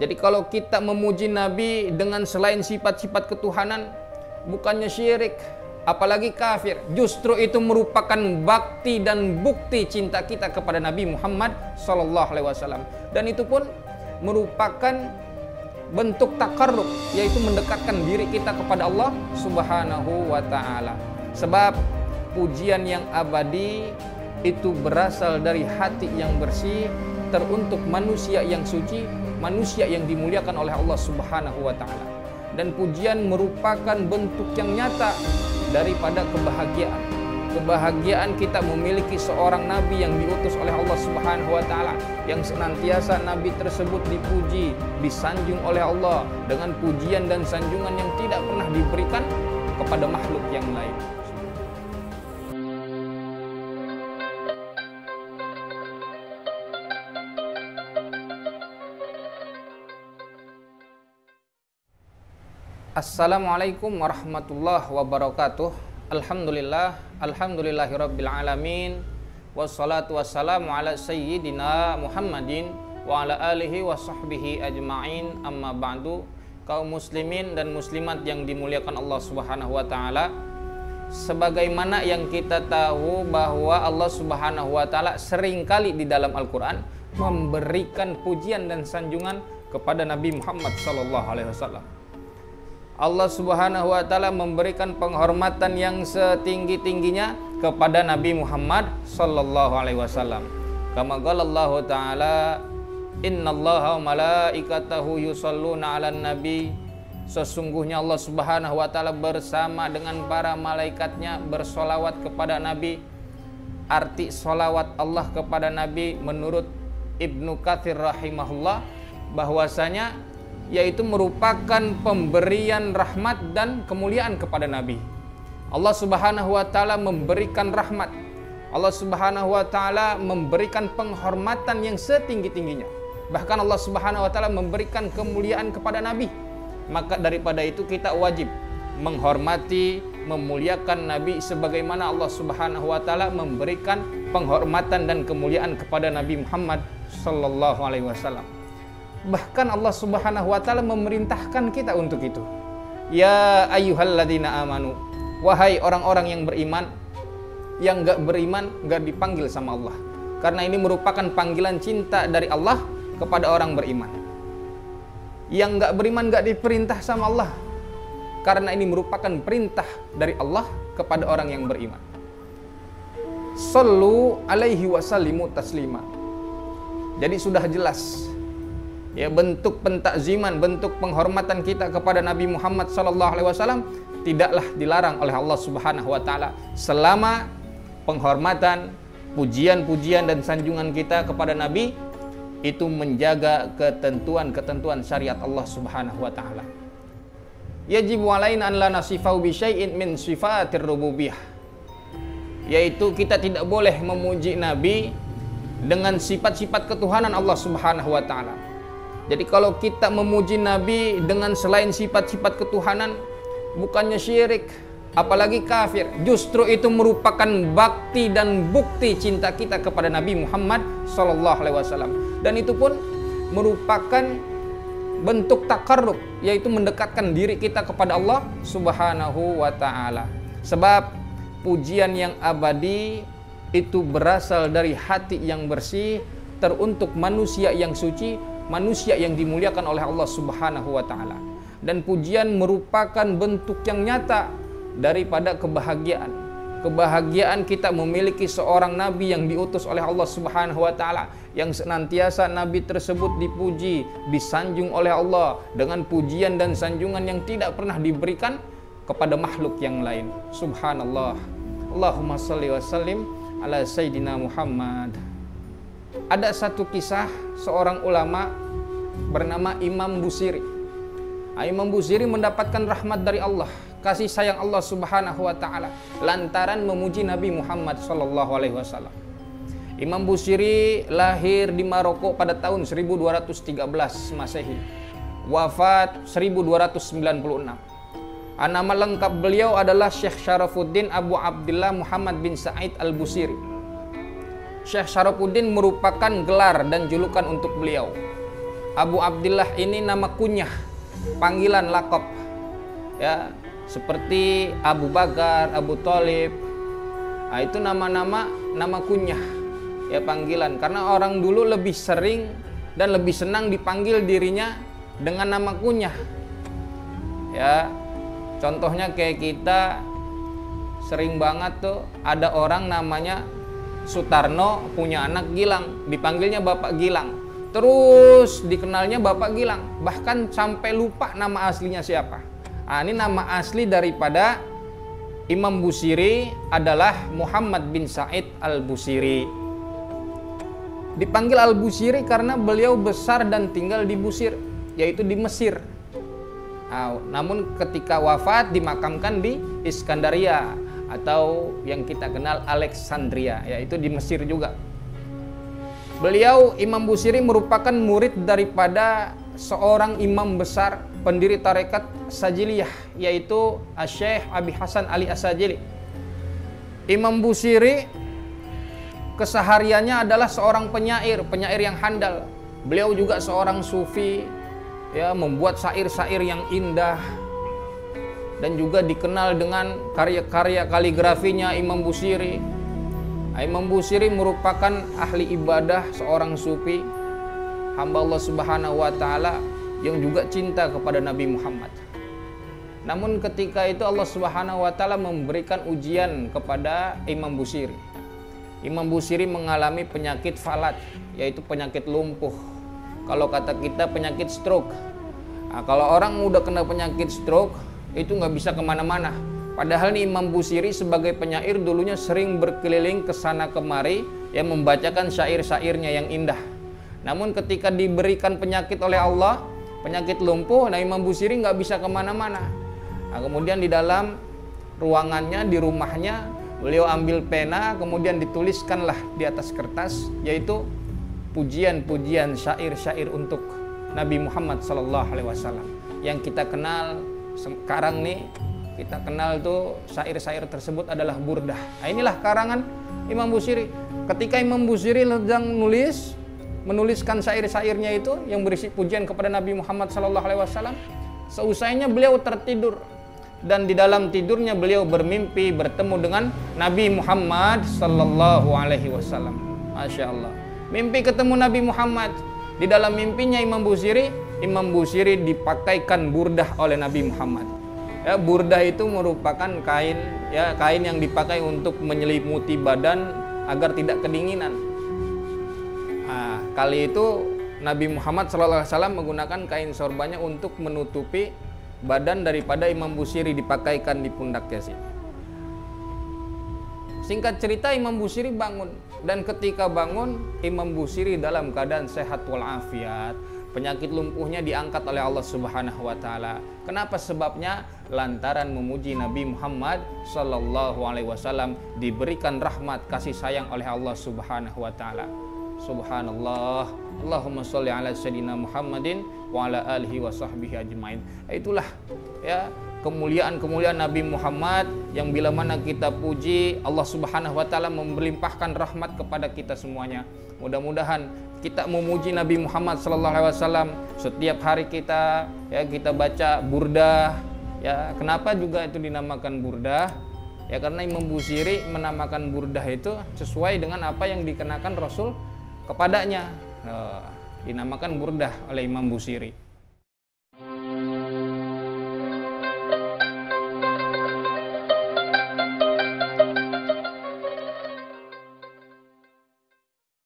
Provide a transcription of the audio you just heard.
Jadi kalau kita memuji Nabi dengan selain sifat-sifat ketuhanan, bukannya syirik, apalagi kafir. Justru itu merupakan bakti dan bukti cinta kita kepada Nabi Muhammad SAW. Dan itu pun merupakan bentuk takarrub, yaitu mendekatkan diri kita kepada Allah Subhanahu wa Ta'ala. Sebab pujian yang abadi itu berasal dari hati yang bersih, teruntuk manusia yang suci, manusia yang dimuliakan oleh Allah Subhanahu wa Ta'ala. Dan pujian merupakan bentuk yang nyata daripada kebahagiaan. Kebahagiaan kita memiliki seorang nabi yang diutus oleh Allah Subhanahu wa Ta'ala, yang senantiasa nabi tersebut dipuji, disanjung oleh Allah dengan pujian dan sanjungan yang tidak pernah diberikan kepada makhluk yang lain. Assalamualaikum warahmatullahi wabarakatuh. Alhamdulillahirabbil alamin. Wassalatu wassalamu ala sayyidina Muhammadin wa ala alihi wa sahbihi ajma'in. Amma ba'du. Kaum muslimin dan muslimat yang dimuliakan Allah Subhanahu wa Ta'ala, sebagaimana yang kita tahu bahwa Allah Subhanahu wa Ta'ala seringkali di dalam Al-Quran memberikan pujian dan sanjungan kepada Nabi Muhammad SAW. Allah Subhanahu wa Ta'ala memberikan penghormatan yang setinggi-tingginya kepada Nabi Muhammad sallallahu alaihi wasallam. Kama qala Allah Ta'ala, innallaha wa malaikatahu yusholluna 'alan nabi. Sesungguhnya Allah Subhanahu wa Ta'ala bersama dengan para malaikatnya bersolawat kepada Nabi. Arti solawat Allah kepada Nabi menurut Ibnu Katsir rahimahullah bahwasanya yaitu merupakan pemberian rahmat dan kemuliaan kepada Nabi. Allah Subhanahu wa Ta'ala memberikan rahmat, Allah Subhanahu wa Ta'ala memberikan penghormatan yang setinggi-tingginya. Bahkan Allah Subhanahu wa Ta'ala memberikan kemuliaan kepada Nabi. Maka daripada itu kita wajib menghormati, memuliakan Nabi sebagaimana Allah Subhanahu wa Ta'ala memberikan penghormatan dan kemuliaan kepada Nabi Muhammad sallallahu alaihi wasallam. Bahkan Allah Subhanahu wa Ta'ala memerintahkan kita untuk itu. Ya ayyuhalladzina amanu, wahai orang-orang yang beriman. Yang gak beriman gak dipanggil sama Allah, karena ini merupakan panggilan cinta dari Allah kepada orang beriman. Yang gak beriman gak diperintah sama Allah, karena ini merupakan perintah dari Allah kepada orang yang beriman. Sallu alaihi wasallimu taslima. Jadi sudah jelas ya, bentuk pentakziman, bentuk penghormatan kita kepada Nabi Muhammad SAW tidaklah dilarang oleh Allah Subhanahu wa Ta'ala selama penghormatan, pujian-pujian dan sanjungan kita kepada Nabi itu menjaga ketentuan-ketentuan syariat Allah Subhanahu wa Ta'ala. Yajibu alaina an la nasifahu bi syai'in min sifatir rububiyah, yaitu kita tidak boleh memuji Nabi dengan sifat-sifat ketuhanan Allah Subhanahu wa Ta'ala. Jadi kalau kita memuji Nabi dengan selain sifat-sifat ketuhanan, bukannya syirik, apalagi kafir. Justru itu merupakan bakti dan bukti cinta kita kepada Nabi Muhammad SAW. Dan itu pun merupakan bentuk takarrub, yaitu mendekatkan diri kita kepada Allah Subhanahu wa Ta'ala. Sebab pujian yang abadi itu berasal dari hati yang bersih, teruntuk manusia yang suci, manusia yang dimuliakan oleh Allah Subhanahu wa Ta'ala. Dan pujian merupakan bentuk yang nyata daripada kebahagiaan. Kebahagiaan kita memiliki seorang nabi yang diutus oleh Allah Subhanahu wa Ta'ala, yang senantiasa nabi tersebut dipuji, disanjung oleh Allah dengan pujian dan sanjungan yang tidak pernah diberikan kepada makhluk yang lain. Subhanallah. Allahumma shalli wa sallim ala sayyidina Muhammad. Ada satu kisah seorang ulama bernama Imam Busiri. Imam Busiri mendapatkan rahmat dari Allah, kasih sayang Allah Subhanahu wa Ta'ala lantaran memuji Nabi Muhammad SAW. Imam Busiri lahir di Maroko pada tahun 1213 Masehi, wafat 1296. Nama lengkap beliau adalah Syekh Syarafuddin Abu Abdillah Muhammad bin Sa'id Al-Busiri. Syekh Syarafuddin merupakan gelar dan julukan untuk beliau. Abu Abdillah ini nama kunyah, panggilan lakop. Ya, seperti Abu Bakar, Abu Thalib. Nah, itu nama kunyah. Ya, panggilan, karena orang dulu lebih sering dan lebih senang dipanggil dirinya dengan nama kunyah. Ya, contohnya kayak kita sering banget tuh ada orang namanya Sutarno punya anak Gilang, dipanggilnya Bapak Gilang. Terus dikenalnya Bapak Gilang, bahkan sampai lupa nama aslinya siapa. Nah, ini nama asli daripada Imam Busiri adalah Muhammad bin Sa'id al-Busiri. Dipanggil Al-Busiri karena beliau besar dan tinggal di Busir, yaitu di Mesir. Nah, namun ketika wafat dimakamkan di Iskandaria atau yang kita kenal Alexandria, yaitu di Mesir juga. Beliau Imam Busiri merupakan murid daripada seorang imam besar pendiri tarekat Sajiliyah, yaitu Syekh Abi Hasan Ali As-Sajili. Imam Busiri kesehariannya adalah seorang penyair yang handal. Beliau juga seorang sufi, ya, membuat syair-syair yang indah dan juga dikenal dengan karya-karya kaligrafinya Imam Busiri. Imam Busiri merupakan ahli ibadah, seorang sufi, hamba Allah Subhanahu wa taala yang juga cinta kepada Nabi Muhammad. Namun ketika itu Allah Subhanahu wa taala memberikan ujian kepada Imam Busiri. Imam Busiri mengalami penyakit falat, yaitu penyakit lumpuh. Kalau kata kita penyakit stroke. Nah, kalau orang udah kena penyakit stroke, itu nggak bisa kemana-mana. Padahal nih Imam Busiri sebagai penyair dulunya sering berkeliling ke sana kemari, yang membacakan syair-syairnya yang indah. Namun ketika diberikan penyakit oleh Allah, penyakit lumpuh, nah Imam Busiri nggak bisa kemana-mana. Nah, kemudian di dalam ruangannya, di rumahnya, beliau ambil pena, kemudian dituliskanlah di atas kertas, yaitu pujian-pujian syair-syair untuk Nabi Muhammad SAW. Yang kita kenal sekarang nih, kita kenal tuh syair-syair tersebut adalah burdah. Nah, inilah karangan Imam Busiri. Ketika Imam Busiri sedang menuliskan syair-syairnya itu yang berisi pujian kepada Nabi Muhammad SAW, seusainya beliau tertidur. Dan di dalam tidurnya beliau bermimpi bertemu dengan Nabi Muhammad sallallahu alaihi wasallam. Masya Allah. Mimpi ketemu Nabi Muhammad. Di dalam mimpinya Imam Busiri dipakaikan burdah oleh Nabi Muhammad. Ya, burdah itu merupakan kain, ya, kain yang dipakai untuk menyelimuti badan agar tidak kedinginan. Nah, kali itu Nabi Muhammad sallallahu alaihi wasallam menggunakan kain sorbannya untuk menutupi badan daripada Imam Busiri, dipakaikan di pundaknya sini. Singkat cerita, Imam Busiri bangun, dan ketika bangun Imam Busiri dalam keadaan sehat walafiat. Penyakit lumpuhnya diangkat oleh Allah Subhanahu wa taala. Kenapa sebabnya? Lantaran memuji Nabi Muhammad sallallahu alaihi wasallam, diberikan rahmat kasih sayang oleh Allah Subhanahu wa taala. Subhanallah, Allahumma sholli ala sayyidina Muhammadin wa ala alihi wa sahbihi ajmain. Itulah, ya, kemuliaan Nabi Muhammad yang bila mana kita puji, Allah Subhanahu wa taala melimpahkan rahmat kepada kita semuanya. Mudah-mudahan kita memuji Nabi Muhammad sallallahu alaihi wasallam setiap hari kita, ya, kita baca burdah. Ya, kenapa juga itu dinamakan burdah? Ya, karena Imam Busiri menamakan burdah itu sesuai dengan apa yang dikenakan Rasul kepadanya. Dinamakan burdah oleh Imam Busiri.